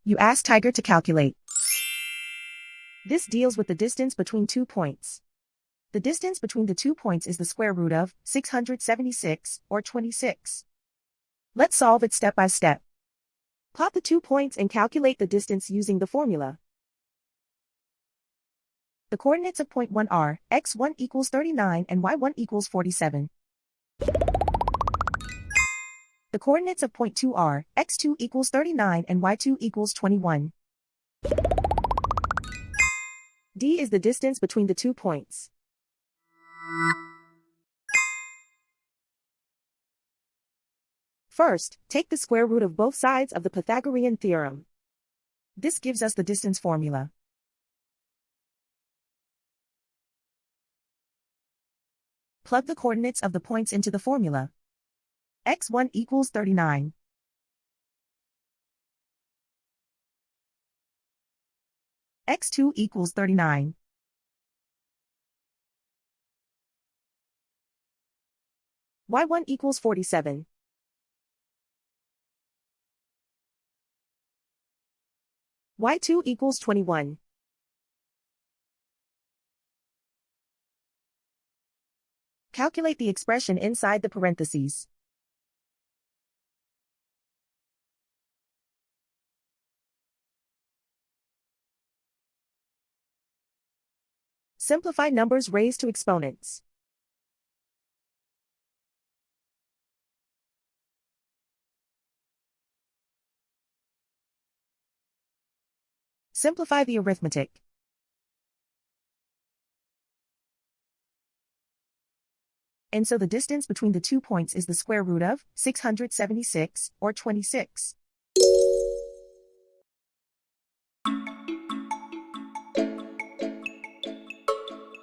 You ask Tiger to calculate. This deals with the distance between 2 points. The distance between the 2 points is the square root of 676, or 26. Let's solve it step by step. Plot the 2 points and calculate the distance using the formula. The coordinates of point 1 are x1 equals 39 and y1 equals 47. The coordinates of point 2 are x2 equals 39 and y2 equals 21. D is the distance between the 2 points. First, take the square root of both sides of the Pythagorean theorem. This gives us the distance formula. Plug the coordinates of the points into the formula. x1 equals 39. x2 equals 39. y1 equals 47. y2 equals 21. Calculate the expression inside the parentheses. Simplify numbers raised to exponents. Simplify the arithmetic. And so the distance between the 2 points is the square root of 676, or 26.